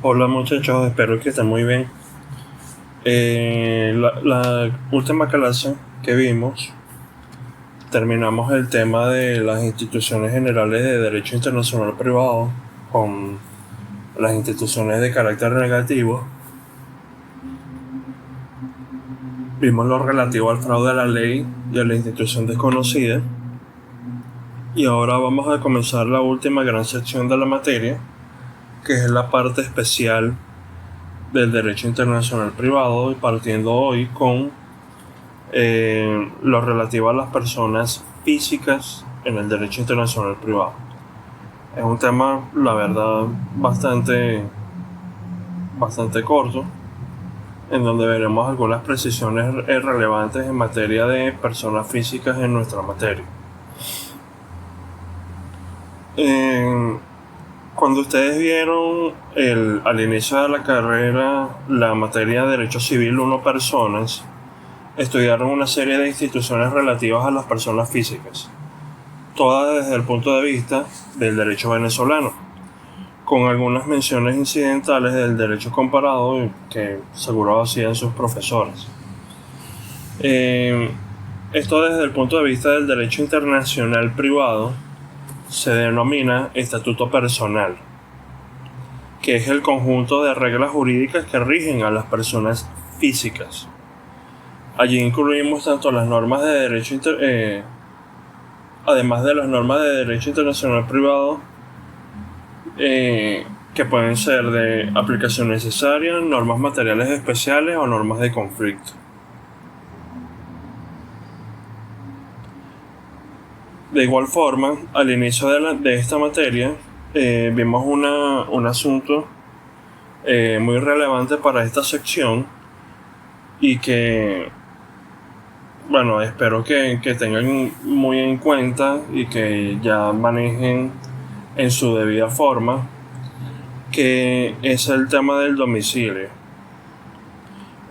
Hola muchachos, espero que estén muy bien. La última clase que vimos, terminamos el tema de las instituciones generales de derecho internacional privado con las instituciones de carácter negativo. Vimos lo relativo al fraude a la ley y a la institución desconocida. Y ahora vamos a comenzar la última gran sección de la materia, que es la parte especial del derecho internacional privado, y partiendo hoy con lo relativo a las personas físicas en el derecho internacional privado. Es un tema, la verdad, bastante corto, en donde veremos algunas precisiones relevantes en materia de personas físicas en nuestra materia. Cuando ustedes vieron al inicio de la carrera la materia de Derecho Civil 1 Personas, estudiaron una serie de instituciones relativas a las personas físicas, todas desde el punto de vista del derecho venezolano, con algunas menciones incidentales del derecho comparado que seguro hacían sus profesores. Esto desde el punto de vista del derecho internacional privado se denomina estatuto personal, que es el conjunto de reglas jurídicas que rigen a las personas físicas. Allí incluimos tanto las normas de derecho además de las normas de derecho internacional privado, que pueden ser de aplicación necesaria, normas materiales especiales o normas de conflicto. De igual forma, al inicio de esta materia, vimos un asunto muy relevante para esta sección y que, bueno, espero que tengan muy en cuenta y que ya manejen en su debida forma, que es el tema del domicilio.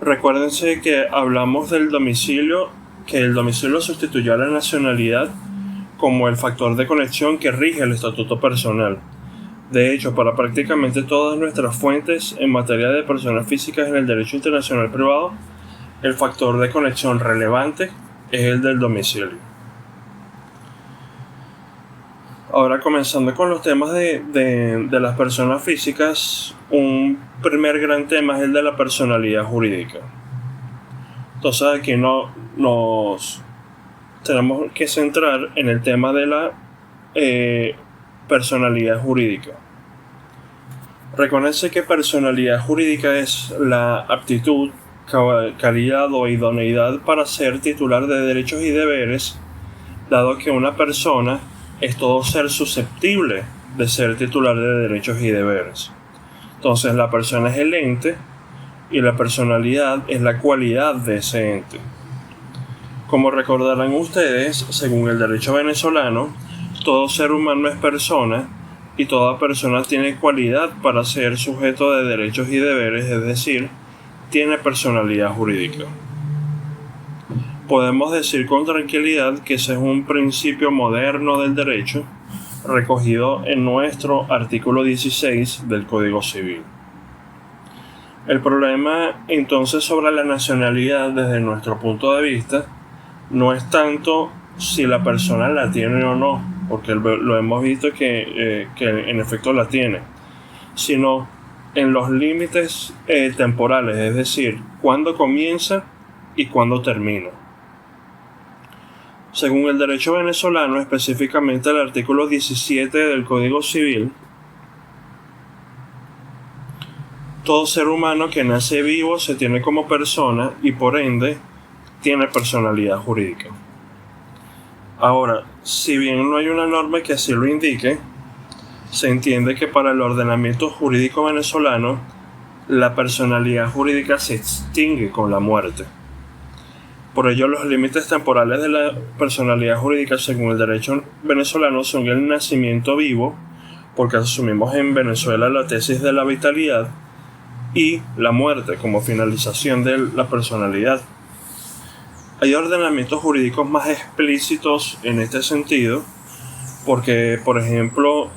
Recuérdense que hablamos del domicilio, que el domicilio sustituyó a la nacionalidad como el factor de conexión que rige el estatuto personal. De hecho, para prácticamente todas nuestras fuentes en materia de personas físicas en el derecho internacional privado, el factor de conexión relevante es el del domicilio. Ahora, comenzando con los temas de las personas físicas, un primer gran tema es el de la personalidad jurídica. Entonces aquí nos tenemos que centrar en el tema de la personalidad jurídica. Reconoce que personalidad jurídica es la aptitud, calidad o idoneidad para ser titular de derechos y deberes, dado que una persona es todo ser susceptible de ser titular de derechos y deberes. Entonces la persona es el ente y la personalidad es la cualidad de ese ente. Como recordarán ustedes, según el derecho venezolano, todo ser humano es persona y toda persona tiene cualidad para ser sujeto de derechos y deberes, es decir, tiene personalidad jurídica. Podemos decir con tranquilidad que ese es un principio moderno del derecho recogido en nuestro artículo 16 del Código Civil. El problema entonces sobre la nacionalidad desde nuestro punto de vista no es tanto si la persona la tiene o no, porque lo hemos visto que en efecto la tiene, sino en los límites temporales, es decir, cuándo comienza y cuándo termina. Según el derecho venezolano, específicamente el artículo 17 del Código Civil, todo ser humano que nace vivo se tiene como persona y por ende tiene personalidad jurídica. Ahora, si bien no hay una norma que así lo indique, se entiende que para el ordenamiento jurídico venezolano, la personalidad jurídica se extingue con la muerte. Por ello, los límites temporales de la personalidad jurídica según el derecho venezolano son el nacimiento vivo, porque asumimos en Venezuela la tesis de la vitalidad, y la muerte como finalización de la personalidad. Hay ordenamientos jurídicos más explícitos en este sentido, porque, por ejemplo,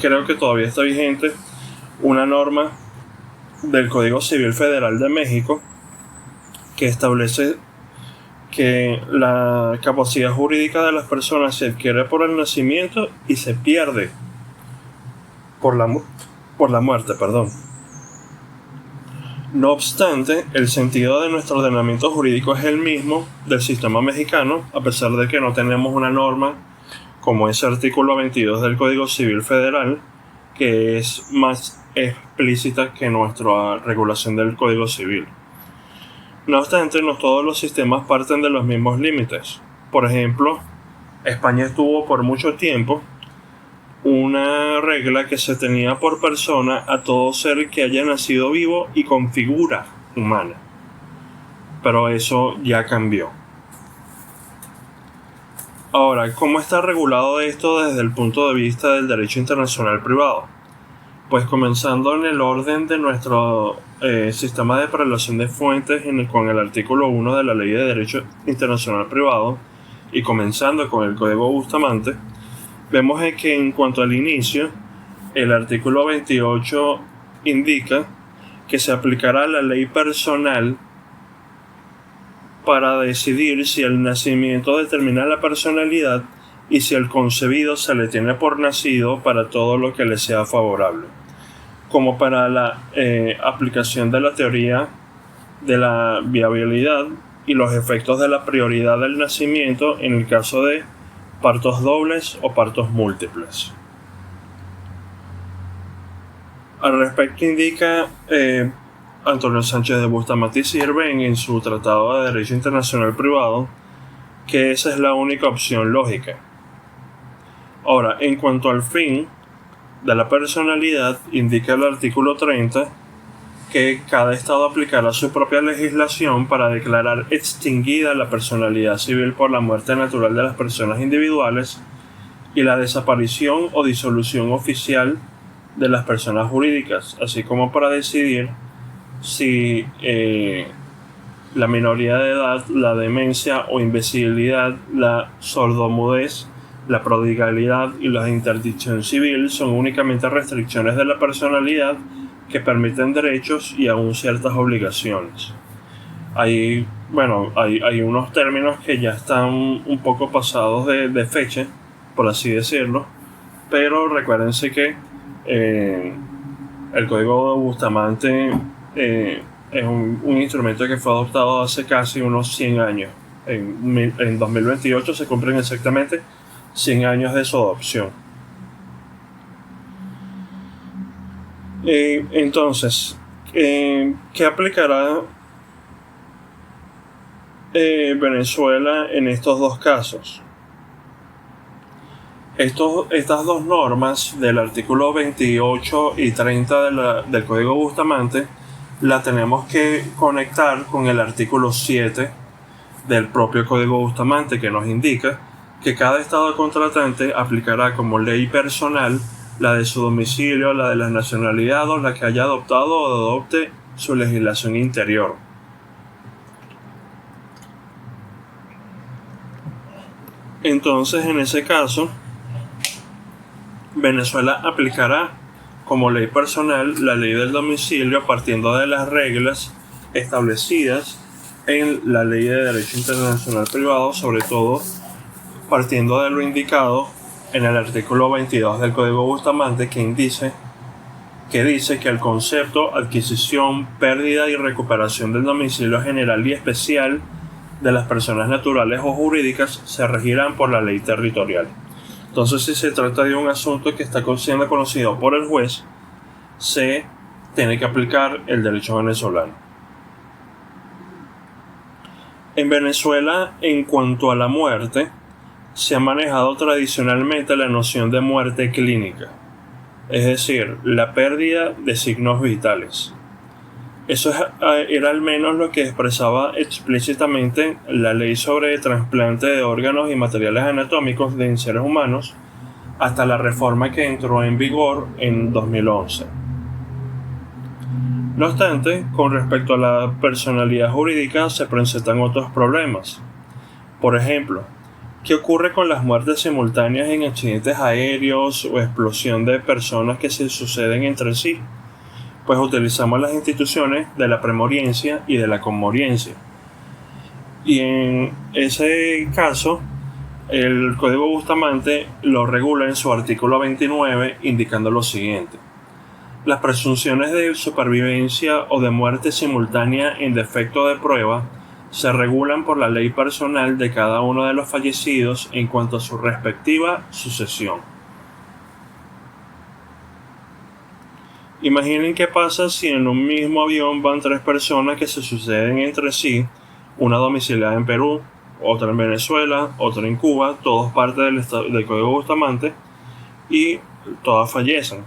creo que todavía está vigente una norma del Código Civil Federal de México que establece que la capacidad jurídica de las personas se adquiere por el nacimiento y se pierde por la muerte, perdón. No obstante, el sentido de nuestro ordenamiento jurídico es el mismo del sistema mexicano, a pesar de que no tenemos una norma como ese artículo 22 del Código Civil Federal, que es más explícita que nuestra regulación del Código Civil. No obstante, no todos los sistemas parten de los mismos límites. Por ejemplo, España tuvo por mucho tiempo una regla que se tenía por persona a todo ser que haya nacido vivo y con figura humana. Pero eso ya cambió. Ahora, ¿cómo está regulado esto desde el punto de vista del derecho internacional privado? Pues comenzando en el orden de nuestro sistema de prelación de fuentes con el artículo 1 de la Ley de Derecho Internacional Privado y comenzando con el Código Bustamante, vemos que en cuanto al inicio, el artículo 28 indica que se aplicará la ley personal para decidir si el nacimiento determina la personalidad y si el concebido se le tiene por nacido para todo lo que le sea favorable, como para la aplicación de la teoría de la viabilidad y los efectos de la prioridad del nacimiento en el caso de partos dobles o partos múltiples. Al respecto indica Antonio Sánchez de Bustamante y Sirven en su Tratado de Derecho Internacional Privado que esa es la única opción lógica. Ahora, en cuanto al fin de la personalidad, indica el artículo 30 que cada estado aplicará su propia legislación para declarar extinguida la personalidad civil por la muerte natural de las personas individuales y la desaparición o disolución oficial de las personas jurídicas, así como para decidir si la minoría de edad, la demencia o invisibilidad, la sordomudez, la prodigalidad y la interdicción civil son únicamente restricciones de la personalidad que permiten derechos y aún ciertas obligaciones. Hay unos términos que ya están un poco pasados de fecha, por así decirlo, pero recuérdense que el Código de Bustamante es un instrumento que fue adoptado hace casi unos 100 años. En 2028 se cumplen exactamente 100 años de su adopción. Entonces, ¿qué aplicará Venezuela en estos dos casos? Estas dos normas del artículo 28 y 30 del Código Bustamante la tenemos que conectar con el artículo 7 del propio Código Bustamante, que nos indica que cada estado contratante aplicará como ley personal la de su domicilio, la de la nacionalidad o la que haya adoptado o adopte su legislación interior. Entonces, en ese caso, Venezuela aplicará como ley personal la ley del domicilio partiendo de las reglas establecidas en la Ley de Derecho Internacional Privado, sobre todo partiendo de lo indicado en el artículo 22 del Código Bustamante que dice que el concepto, adquisición, pérdida y recuperación del domicilio general y especial de las personas naturales o jurídicas se regirán por la ley territorial. Entonces, si se trata de un asunto que está siendo conocido por el juez, se tiene que aplicar el derecho venezolano. En Venezuela, en cuanto a la muerte, se ha manejado tradicionalmente la noción de muerte clínica, es decir, la pérdida de signos vitales. Eso era al menos lo que expresaba explícitamente la ley sobre trasplante de órganos y materiales anatómicos en seres humanos hasta la reforma que entró en vigor en 2011. No obstante, con respecto a la personalidad jurídica se presentan otros problemas. Por ejemplo, ¿Qué ocurre con las muertes simultáneas en accidentes aéreos o explosión de personas que se suceden entre sí? Pues utilizamos las instituciones de la premoriencia y de la conmoriencia. Y en ese caso, el Código Bustamante lo regula en su artículo 29, indicando lo siguiente: las presunciones de supervivencia o de muerte simultánea en defecto de prueba se regulan por la ley personal de cada uno de los fallecidos en cuanto a su respectiva sucesión. Imaginen qué pasa si en un mismo avión van 3 personas que se suceden entre sí, una domiciliada en Perú, otra en Venezuela, otra en Cuba, todos parte del Código Bustamante, y todas fallecen.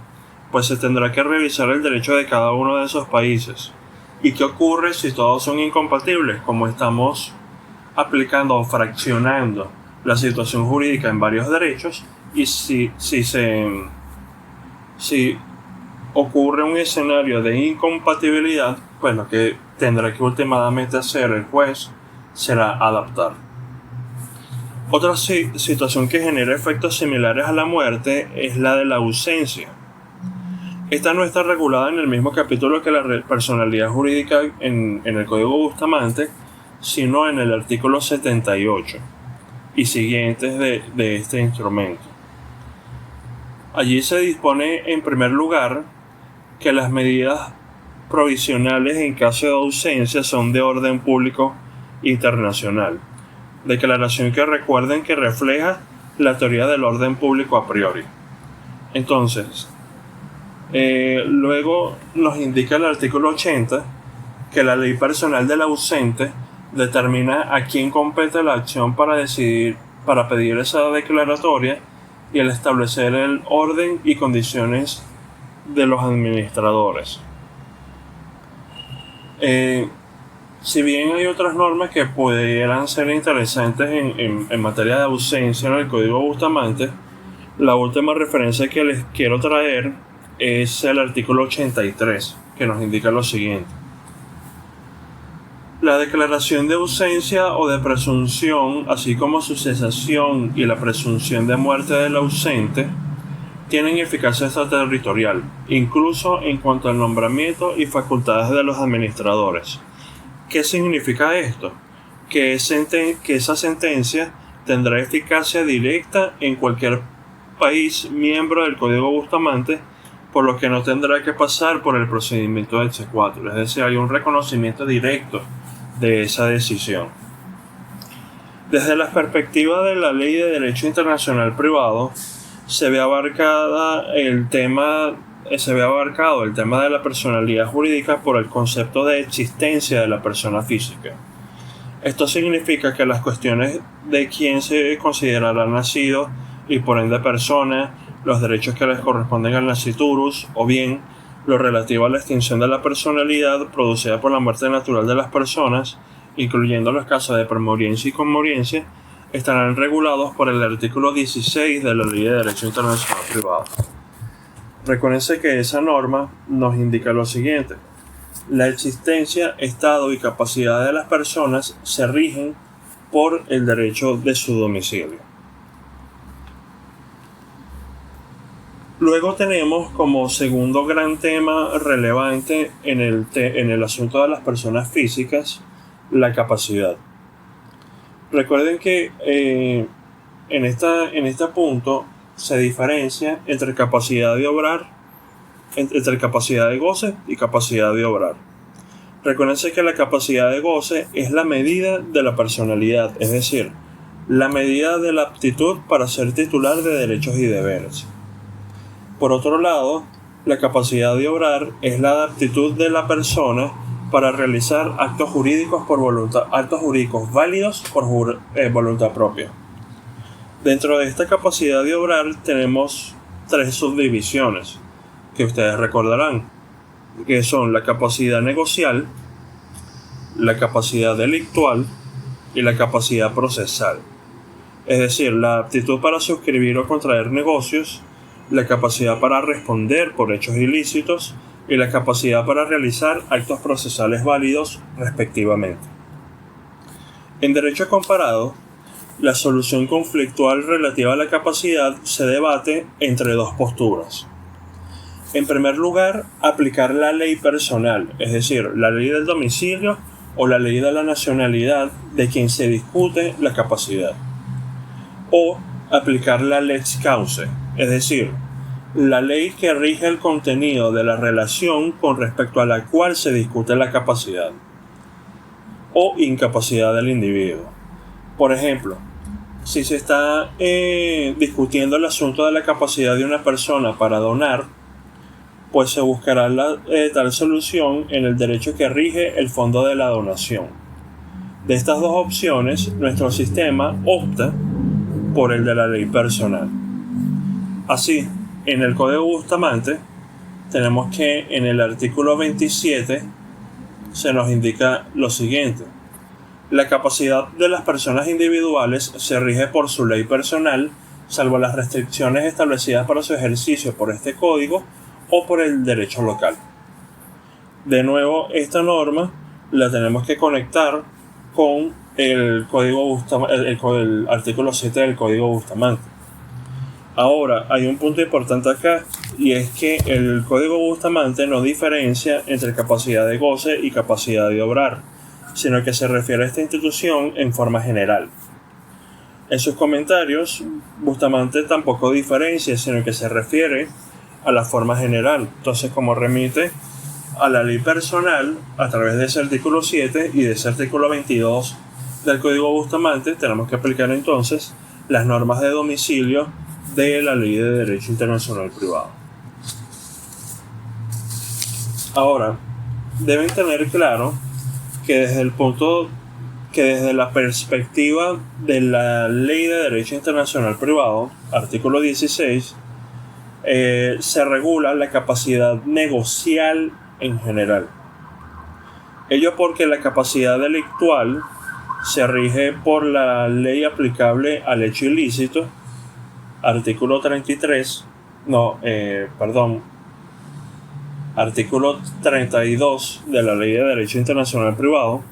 Pues se tendrá que revisar el derecho de cada uno de esos países. ¿Y qué ocurre si todos son incompatibles? Como estamos aplicando o fraccionando la situación jurídica en varios derechos, y si ocurre un escenario de incompatibilidad, pues lo que tendrá que últimamente hacer el juez será adaptar. Otra situación que genera efectos similares a la muerte es la de la ausencia. Esta no está regulada en el mismo capítulo que la personalidad jurídica en el Código Bustamante, sino en el artículo 78 y siguientes de este instrumento. Allí se dispone, en primer lugar, que las medidas provisionales en caso de ausencia son de orden público internacional. Declaración que recuerden que refleja la teoría del orden público a priori. Entonces, luego nos indica el artículo 80 que la ley personal del ausente determina a quién compete la acción para pedir esa declaratoria y el establecer el orden y condiciones de los administradores. Si bien hay otras normas que pudieran ser interesantes en materia de ausencia en el Código Bustamante, la última referencia que les quiero traer es el artículo 83, que nos indica lo siguiente: la declaración de ausencia o de presunción, así como su cesación y la presunción de muerte del ausente, tienen eficacia extraterritorial, incluso en cuanto al nombramiento y facultades de los administradores. ¿Qué significa esto? Que esa sentencia tendrá eficacia directa en cualquier país miembro del Código Bustamante, por lo que no tendrá que pasar por el procedimiento del C4, es decir, hay un reconocimiento directo de esa decisión. Desde la perspectiva de la Ley de Derecho Internacional Privado, se ve abarcado el tema de la personalidad jurídica por el concepto de existencia de la persona física. Esto significa que las cuestiones de quién se considerará nacido y por ende persona, los derechos que les corresponden al nasciturus, o bien lo relativo a la extinción de la personalidad producida por la muerte natural de las personas, incluyendo los casos de premoriencia y conmoriencia, estarán regulados por el artículo 16 de la Ley de Derecho Internacional Privado. Recuérdense que esa norma nos indica lo siguiente: la existencia, estado y capacidad de las personas se rigen por el derecho de su domicilio. Luego tenemos como segundo gran tema relevante en el asunto de las personas físicas, la capacidad. Recuerden que en este punto se diferencia entre capacidad de obrar, entre capacidad de goce y capacidad de obrar. Recuérdense que la capacidad de goce es la medida de la personalidad, es decir, la medida de la aptitud para ser titular de derechos y deberes. Por otro lado, la capacidad de obrar es la aptitud de la persona para realizar actos jurídicos válidos por voluntad propia. Dentro de esta capacidad de obrar tenemos 3 subdivisiones que ustedes recordarán, que son la capacidad negocial, la capacidad delictual y la capacidad procesal. Es decir, la aptitud para suscribir o contraer negocios, la capacidad para responder por hechos ilícitos y la capacidad para realizar actos procesales válidos, respectivamente. En derecho comparado, la solución conflictual relativa a la capacidad se debate entre dos posturas. En primer lugar, aplicar la ley personal, es decir, la ley del domicilio o la ley de la nacionalidad de quien se discute la capacidad. O aplicar la lex causa, es decir, la ley que rige el contenido de la relación con respecto a la cual se discute la capacidad o incapacidad del individuo. Por ejemplo, si se está discutiendo el asunto de la capacidad de una persona para donar, pues se buscará tal solución en el derecho que rige el fondo de la donación. De estas dos opciones, nuestro sistema opta por el de la ley personal. Así, en el Código Bustamante, tenemos que en el artículo 27 se nos indica lo siguiente: la capacidad de las personas individuales se rige por su ley personal, salvo las restricciones establecidas para su ejercicio por este código o por el derecho local. De nuevo, esta norma la tenemos que conectar con el artículo 7 del Código Bustamante. Ahora, hay un punto importante acá, y es que el Código Bustamante no diferencia entre capacidad de goce y capacidad de obrar, sino que se refiere a esta institución en forma general. En sus comentarios, Bustamante tampoco diferencia, sino que se refiere a la forma general. Entonces, como remite a la ley personal a través de ese artículo 7 y de ese artículo 22 del Código Bustamante, tenemos que aplicar entonces las normas de domicilio de la Ley de Derecho Internacional Privado. Ahora, deben tener claro que desde la perspectiva de la Ley de Derecho Internacional Privado, artículo 16, se regula la capacidad negocial en general. Ello porque la capacidad delictual se rige por la ley aplicable al hecho ilícito, artículo 32 de la Ley de Derecho Internacional Privado,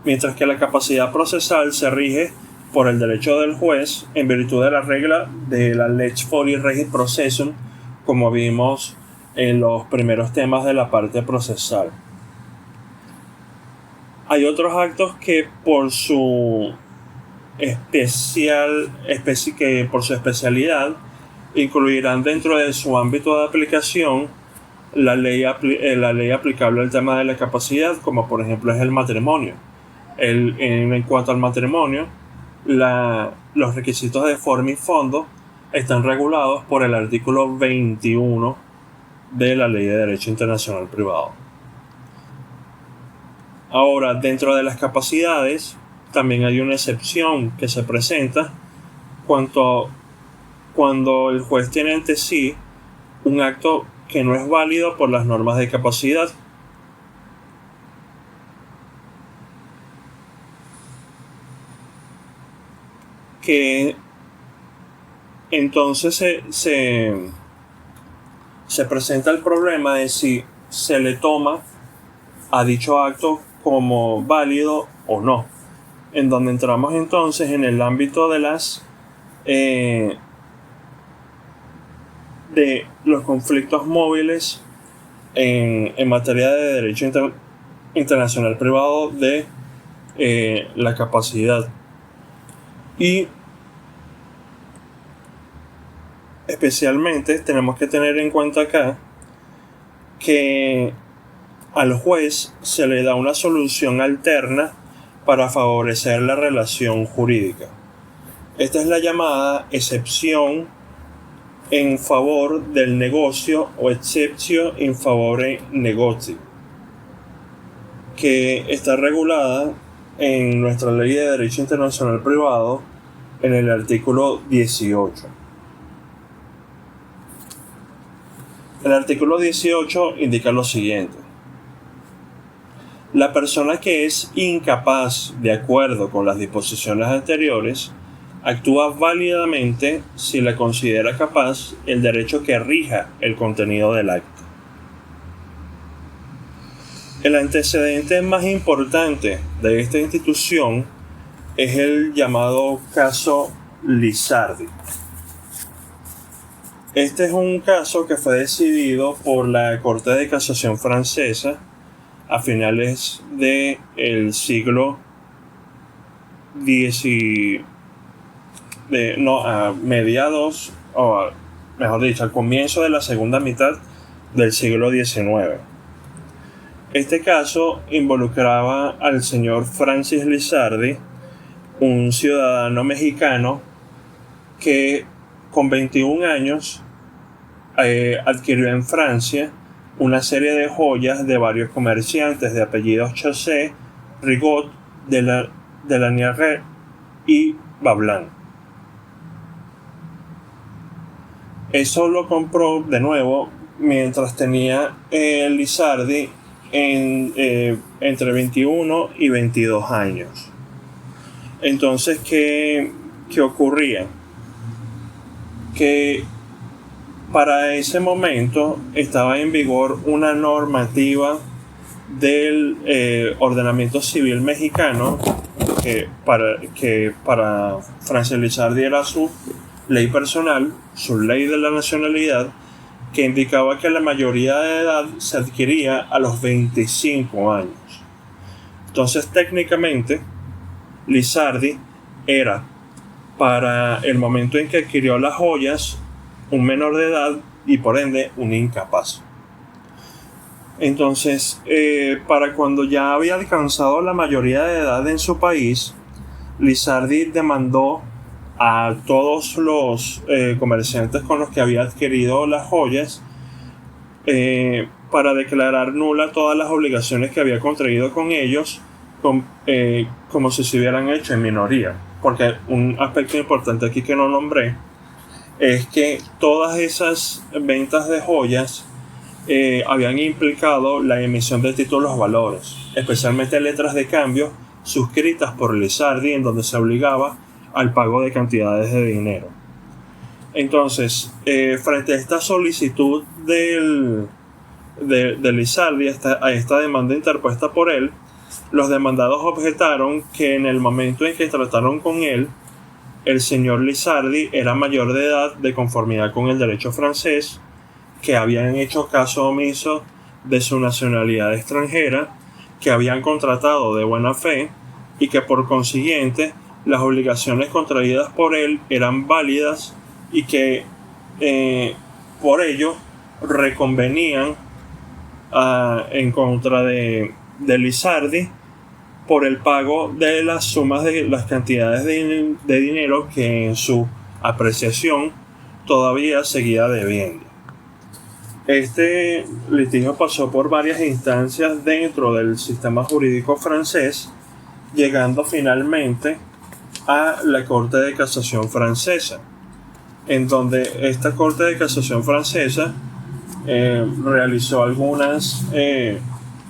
mientras que la capacidad procesal se rige por el derecho del juez en virtud de la regla de la lex fori regit processum, como vimos en los primeros temas de la parte procesal. Hay otros actos que por su especialidad incluirán dentro de su ámbito de aplicación la ley aplicable al tema de la capacidad, como por ejemplo es el matrimonio. En cuanto al matrimonio, los requisitos de forma y fondo están regulados por el artículo 21 de la Ley de Derecho Internacional Privado. Ahora, dentro de las capacidades, también hay una excepción que se presenta cuando el juez tiene ante sí un acto que no es válido por las normas de capacidad. Que entonces se presenta el problema de si se le toma a dicho acto como válido o no, en donde entramos entonces en el ámbito de los conflictos móviles en materia de derecho internacional privado de la capacidad. Y especialmente tenemos que tener en cuenta acá que al juez se le da una solución alterna para favorecer la relación jurídica. Esta es la llamada excepción en favor del negocio o exceptio in favore negoti, que está regulada en nuestra Ley de Derecho Internacional Privado en el artículo 18. El artículo 18 indica lo siguiente: la persona que es incapaz, de acuerdo con las disposiciones anteriores, actúa válidamente si la considera capaz el derecho que rija el contenido del acto. El antecedente más importante de esta institución es el llamado caso Lizardi. Este es un caso que fue decidido por la Corte de Casación francesa a finales del siglo XIX, a mediados, o mejor dicho, al comienzo de la segunda mitad del siglo XIX. Este caso involucraba al señor Francis Lizardi, un ciudadano mexicano que con 21 años adquirió en Francia una serie de joyas de varios comerciantes de apellidos Chaussé, Rigaud, Delanière y Bablan. Eso lo compró de nuevo mientras tenía Lizardi entre 21 y 22 años. Entonces, ¿qué ocurría? Que para ese momento estaba en vigor una normativa del ordenamiento civil mexicano que para Francis Lizardi era su ley personal, su ley de la nacionalidad, que indicaba que la mayoría de edad se adquiría a los 25 años. Entonces, técnicamente, Lizardi era, para el momento en que adquirió las joyas, un menor de edad y por ende un incapaz. Entonces, para cuando ya había alcanzado la mayoría de edad en su país, Lizardi demandó a todos los comerciantes con los que había adquirido las joyas para declarar nula todas las obligaciones que había contraído con ellos, como si se hubieran hecho en minoría. Porque un aspecto importante aquí que no nombré es que todas esas ventas de joyas habían implicado la emisión de títulos valores, especialmente letras de cambio suscritas por Lizardi, en donde se obligaba al pago de cantidades de dinero. Entonces, frente a esta solicitud de Lizardi, a esta demanda interpuesta por él, los demandados objetaron que en el momento en que trataron con él, el señor Lizardi era mayor de edad de conformidad con el derecho francés, que habían hecho caso omiso de su nacionalidad extranjera, que habían contratado de buena fe y que por consiguiente las obligaciones contraídas por él eran válidas y que por ello reconvenían en contra de Lizardi por el pago de las sumas de las cantidades de dinero que en su apreciación todavía seguía debiendo. Este litigio pasó por varias instancias dentro del sistema jurídico francés, llegando finalmente a la Corte de Casación francesa, en donde esta Corte de Casación francesa realizó algunas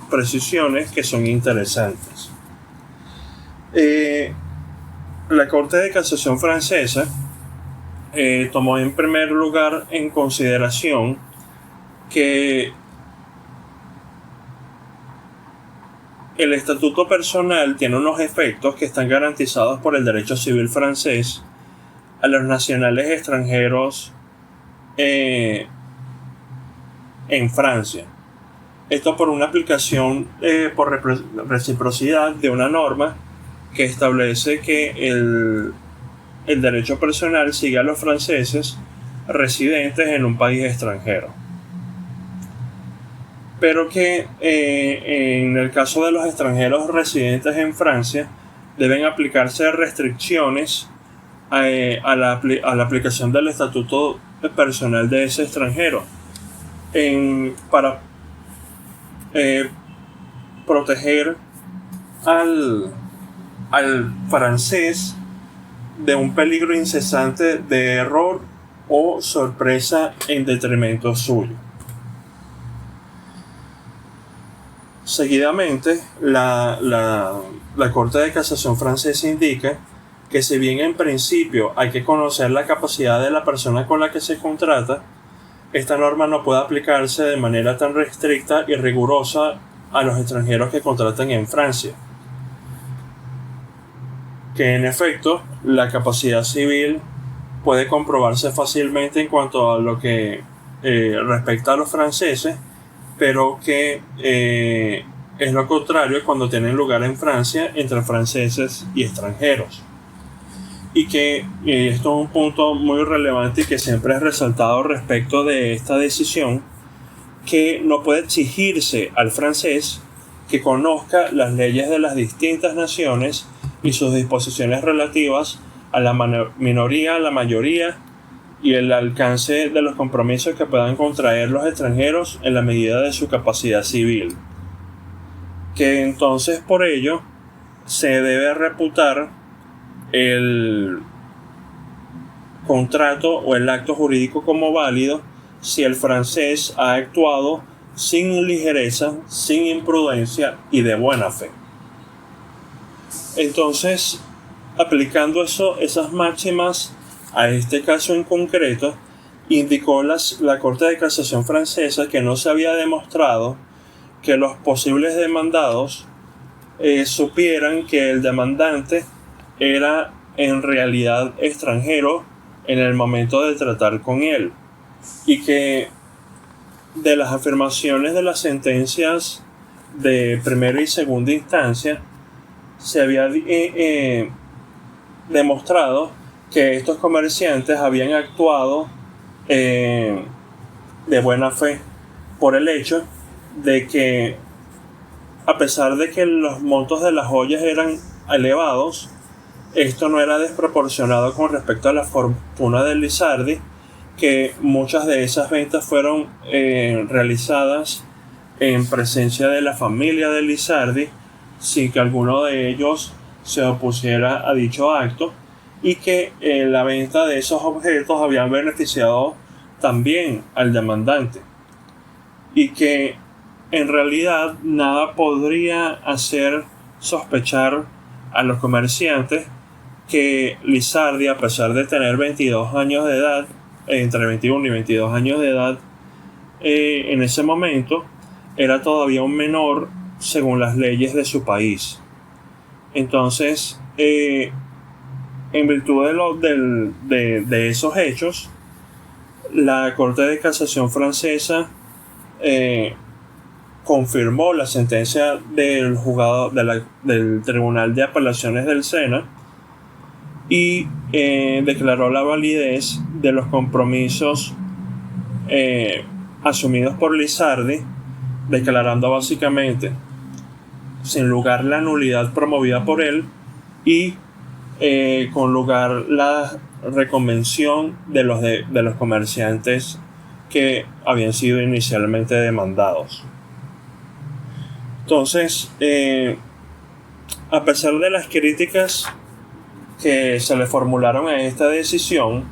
precisiones que son interesantes. La Corte de Casación francesa tomó en primer lugar en consideración que el estatuto personal tiene unos efectos que están garantizados por el derecho civil francés a los nacionales extranjeros en Francia. Esto por una aplicación por reciprocidad de una norma que establece que el derecho personal sigue a los franceses residentes en un país extranjero. Pero que en el caso de los extranjeros residentes en Francia deben aplicarse restricciones a la aplicación del estatuto personal de ese extranjero para proteger al francés de un peligro incesante de error o sorpresa en detrimento suyo. Seguidamente, la Corte de Casación francesa indica que si bien en principio hay que conocer la capacidad de la persona con la que se contrata, esta norma no puede aplicarse de manera tan restricta y rigurosa a los extranjeros que contratan en Francia. que en efecto la capacidad civil puede comprobarse fácilmente en cuanto a lo que respecta a los franceses, pero que es lo contrario cuando tienen lugar en Francia entre franceses y extranjeros. Y que esto es un punto muy relevante y que siempre es resaltado respecto de esta decisión, que no puede exigirse al francés que conozca las leyes de las distintas naciones y sus disposiciones relativas a la minoría, a la mayoría y el alcance de los compromisos que puedan contraer los extranjeros en la medida de su capacidad civil. Que entonces por ello se debe reputar el contrato o el acto jurídico como válido si el francés ha actuado sin ligereza, sin imprudencia y de buena fe. Entonces, aplicando esas máximas a este caso en concreto, indicó la Corte de Casación francesa que no se había demostrado que los posibles demandados supieran que el demandante era en realidad extranjero en el momento de tratar con él, y que de las afirmaciones de las sentencias de primera y segunda instancia se había demostrado que estos comerciantes habían actuado de buena fe por el hecho de que, a pesar de que los montos de las joyas eran elevados, esto no era desproporcionado con respecto a la fortuna de Lizardi, que muchas de esas ventas fueron realizadas en presencia de la familia de Lizardi, sin que alguno de ellos se opusiera a dicho acto, y que la venta de esos objetos habían beneficiado también al demandante, y que en realidad nada podría hacer sospechar a los comerciantes que Lizardi, a pesar de tener 22 años de edad, entre 21 y 22 años de edad, en ese momento era todavía un menor según las leyes de su país. Entonces, en virtud de esos hechos, la Corte de Casación francesa confirmó la sentencia del juzgado del Tribunal de Apelaciones del Sena y declaró la validez de los compromisos asumidos por Lizardi, declarando básicamente sin lugar la nulidad promovida por él y con lugar la reconvención de los comerciantes que habían sido inicialmente demandados. Entonces, a pesar de las críticas que se le formularon a esta decisión,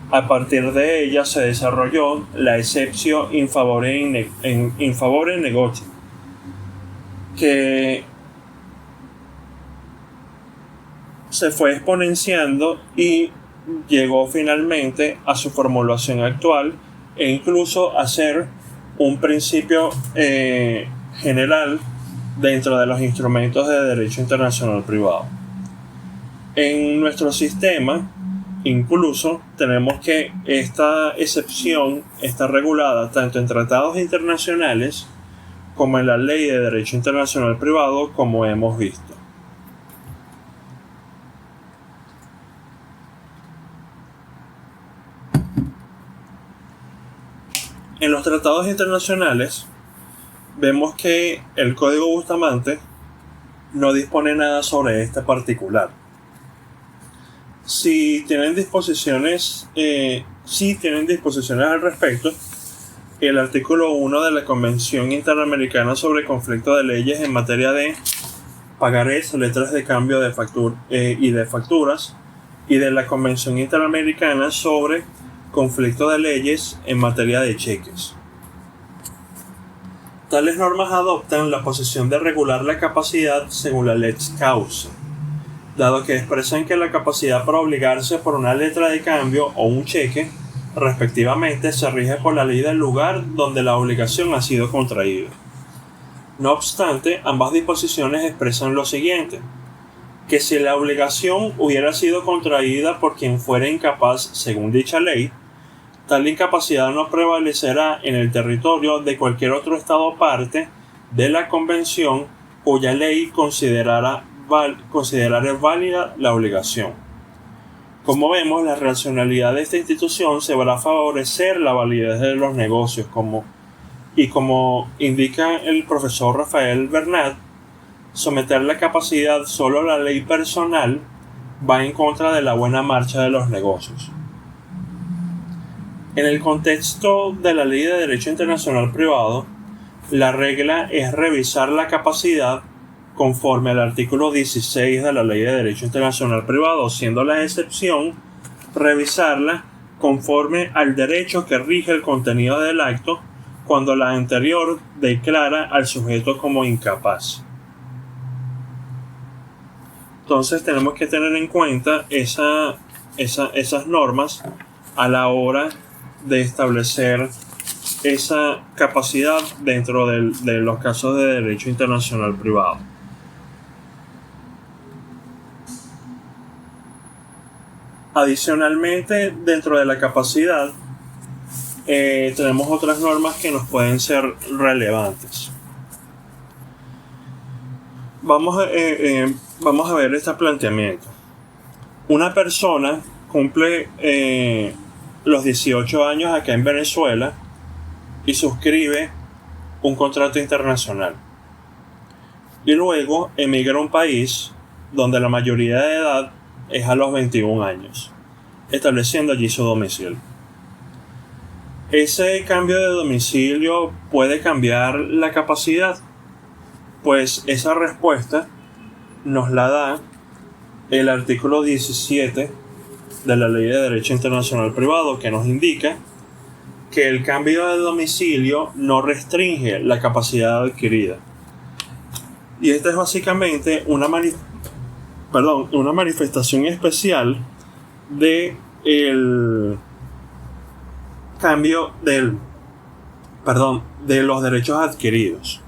a partir de ella se desarrolló la exceptio in favore negotium, que se fue exponenciando y llegó finalmente a su formulación actual e incluso a ser un principio general dentro de los instrumentos de derecho internacional privado. En nuestro sistema, incluso, tenemos que esta excepción está regulada tanto en tratados internacionales como en la Ley de Derecho Internacional Privado, como hemos visto. En los tratados internacionales vemos que el Código Bustamante no dispone nada sobre este particular. Si tienen disposiciones al respecto, el artículo 1 de la Convención Interamericana sobre Conflicto de Leyes en materia de pagarés, letras de cambio y de facturas, y de la Convención Interamericana sobre Conflicto de Leyes en materia de cheques. Tales normas adoptan la posición de regular la capacidad según la lex causa, dado que expresan que la capacidad para obligarse por una letra de cambio o un cheque, respectivamente, se rige por la ley del lugar donde la obligación ha sido contraída. No obstante, ambas disposiciones expresan lo siguiente: que si la obligación hubiera sido contraída por quien fuera incapaz según dicha ley, tal incapacidad no prevalecerá en el territorio de cualquier otro estado parte de la convención cuya ley considerare válida la obligación. Como vemos, la racionalidad de esta institución se va a favorecer la validez de los negocios, como indica el profesor Rafael Bernat, someter la capacidad solo a la ley personal va en contra de la buena marcha de los negocios. En el contexto de la Ley de Derecho Internacional Privado, la regla es revisar la capacidad conforme al artículo 16 de la Ley de Derecho Internacional Privado, siendo la excepción revisarla conforme al derecho que rige el contenido del acto cuando la anterior declara al sujeto como incapaz. Entonces tenemos que tener en cuenta esas normas a la hora de establecer esa capacidad dentro de los casos de derecho internacional privado. Adicionalmente, dentro de la capacidad, tenemos otras normas que nos pueden ser relevantes. Vamos a ver este planteamiento. Una persona cumple los 18 años acá en Venezuela y suscribe un contrato internacional. Y luego emigra a un país donde la mayoría de edad es a los 21 años, estableciendo allí su domicilio. ¿Ese cambio de domicilio puede cambiar la capacidad? Pues esa respuesta nos la da el artículo 17 de la Ley de Derecho Internacional Privado, que nos indica que el cambio de domicilio no restringe la capacidad adquirida. Y esta es básicamente una manifestación especial de el cambio de los derechos adquiridos.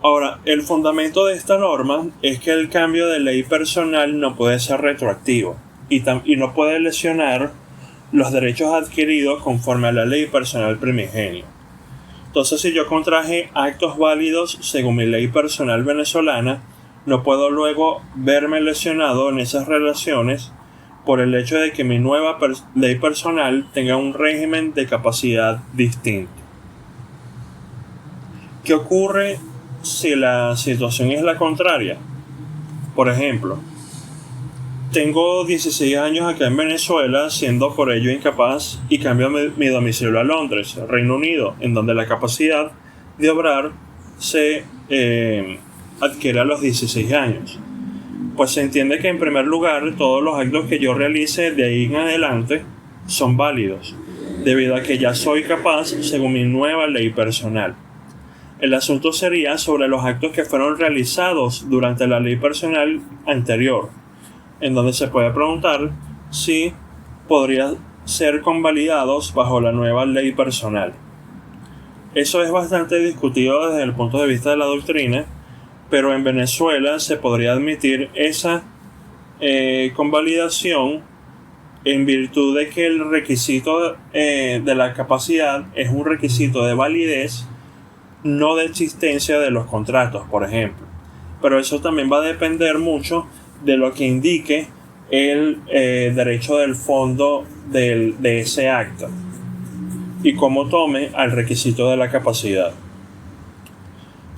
Ahora, el fundamento de esta norma es que el cambio de ley personal no puede ser retroactivo y no puede lesionar los derechos adquiridos conforme a la ley personal primigenia. Entonces, si yo contraje actos válidos según mi ley personal venezolana, no puedo luego verme lesionado en esas relaciones por el hecho de que mi nueva ley personal tenga un régimen de capacidad distinto. ¿Qué ocurre si la situación es la contraria? Por ejemplo, tengo 16 años acá en Venezuela, siendo por ello incapaz, y cambio mi domicilio a Londres, Reino Unido, en donde la capacidad de obrar se adquiere a los 16 años. Pues se entiende que en primer lugar todos los actos que yo realice de ahí en adelante son válidos, debido a que ya soy capaz según mi nueva ley personal. El asunto sería sobre los actos que fueron realizados durante la ley personal anterior, en donde se puede preguntar si podrían ser convalidados bajo la nueva ley personal. Eso es bastante discutido desde el punto de vista de la doctrina, pero en Venezuela se podría admitir esa convalidación en virtud de que el requisito de la capacidad es un requisito de validez, no de existencia de los contratos, por ejemplo. Pero eso también va a depender mucho de lo que indique el derecho del fondo de ese acto y cómo tome al requisito de la capacidad.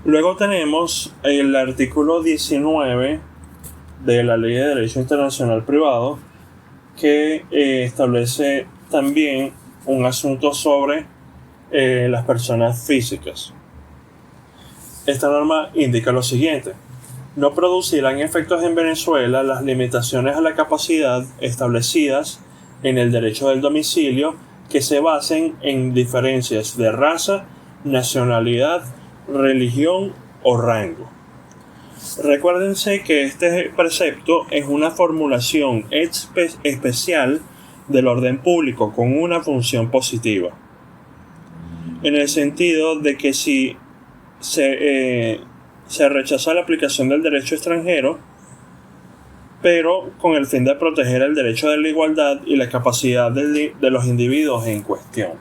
Luego tenemos el artículo 19 de la Ley de Derecho Internacional Privado, que establece también un asunto sobre las personas físicas. Esta norma indica lo siguiente: no producirán efectos en Venezuela las limitaciones a la capacidad establecidas en el derecho del domicilio que se basen en diferencias de raza, nacionalidad, religión o rango. Recuérdense que este precepto es una formulación especial del orden público con una función positiva, en el sentido de que si se se rechaza la aplicación del derecho extranjero, pero con el fin de proteger el derecho de la igualdad y la capacidad de los individuos en cuestión.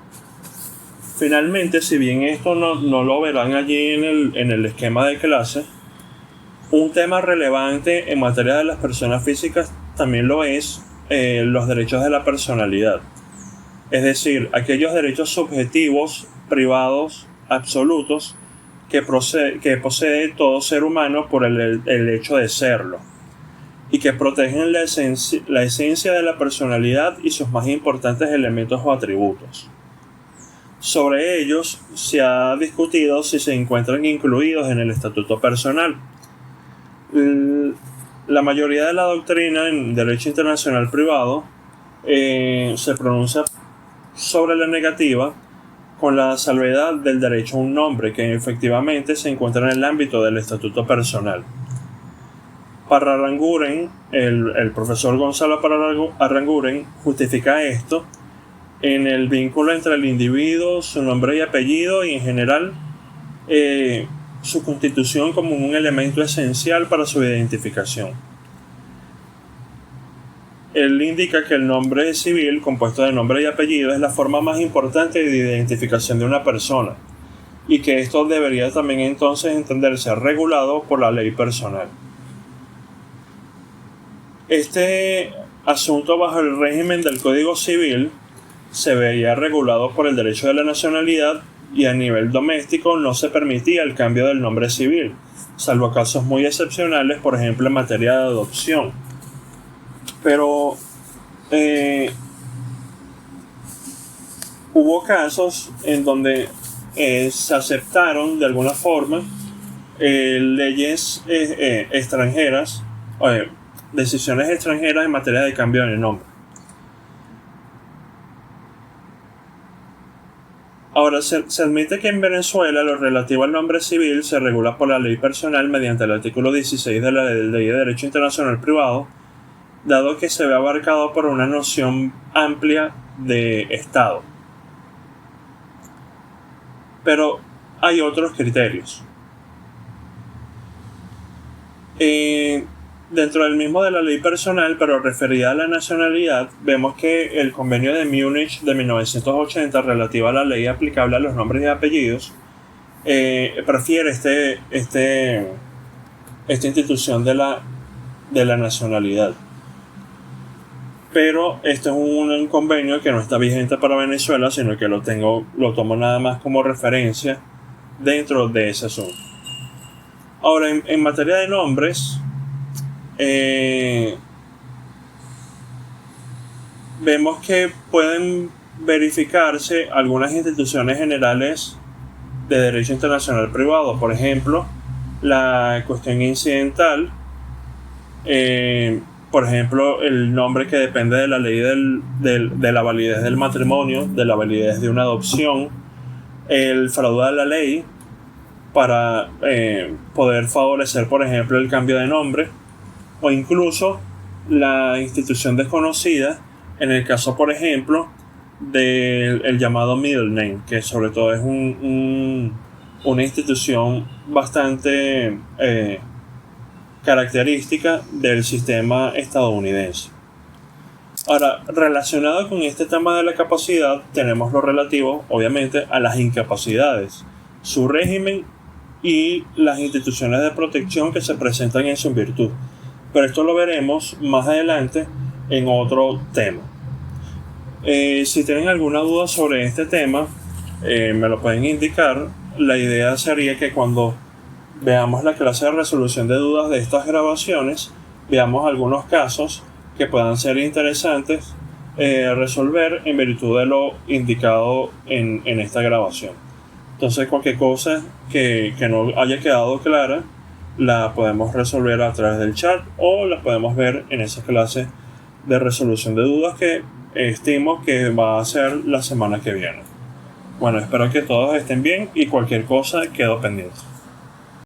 Finalmente, si bien esto no lo verán allí en el esquema de clase, un tema relevante en materia de las personas físicas también lo es los derechos de la personalidad. Es decir, aquellos derechos subjetivos, privados, absolutos, que posee todo ser humano por el hecho de serlo, y que protegen la esencia de la personalidad y sus más importantes elementos o atributos. Sobre ellos se ha discutido si se encuentran incluidos en el estatuto personal. La mayoría de la doctrina en derecho internacional privado se pronuncia sobre la negativa, con la salvedad del derecho a un nombre, que efectivamente se encuentra en el ámbito del estatuto personal. Para Aranguren, el profesor Gonzalo Aranguren justifica esto en el vínculo entre el individuo, su nombre y apellido, y en general su constitución como un elemento esencial para su identificación. Él indica que el nombre civil, compuesto de nombre y apellido, es la forma más importante de identificación de una persona, y que esto debería también entonces entenderse regulado por la ley personal. Este asunto, bajo el régimen del Código Civil, se veía regulado por el derecho de la nacionalidad, y a nivel doméstico no se permitía el cambio del nombre civil, salvo casos muy excepcionales, por ejemplo en materia de adopción. Pero hubo casos en donde se aceptaron de alguna forma leyes extranjeras, decisiones extranjeras en materia de cambio de nombre. Ahora, se admite que en Venezuela lo relativo al nombre civil se regula por la ley personal mediante el artículo 16 de la Ley de Derecho Internacional Privado, dado que se ve abarcado por una noción amplia de Estado. Pero hay otros criterios. Dentro del mismo de la ley personal, pero referida a la nacionalidad, vemos que el convenio de Múnich de 1980 relativo a la ley aplicable a los nombres y apellidos prefiere esta institución de la nacionalidad. Pero este es un convenio que no está vigente para Venezuela, sino que lo tomo nada más como referencia dentro de ese asunto. Ahora, en materia de nombres, vemos que pueden verificarse algunas instituciones generales de derecho internacional privado. Por ejemplo, la cuestión incidental, por ejemplo, el nombre que depende de la ley de la validez del matrimonio, de la validez de una adopción, el fraude a la ley para poder favorecer, por ejemplo, el cambio de nombre, o incluso la institución desconocida en el caso, por ejemplo, del llamado middle name, que sobre todo es una institución bastante característica del sistema estadounidense. Ahora, relacionado con este tema de la capacidad, tenemos lo relativo, obviamente, a las incapacidades, su régimen y las instituciones de protección que se presentan en su virtud. Pero esto lo veremos más adelante en otro tema. Si tienen alguna duda sobre este tema, me lo pueden indicar. La idea sería que cuando veamos la clase de resolución de dudas de estas grabaciones, veamos algunos casos que puedan ser interesantes resolver en virtud de lo indicado en esta grabación. Entonces, cualquier cosa que no haya quedado clara, la podemos resolver a través del chat o la podemos ver en esa clase de resolución de dudas que estimo que va a ser la semana que viene. Bueno, espero que todos estén bien y cualquier cosa quedo pendiente.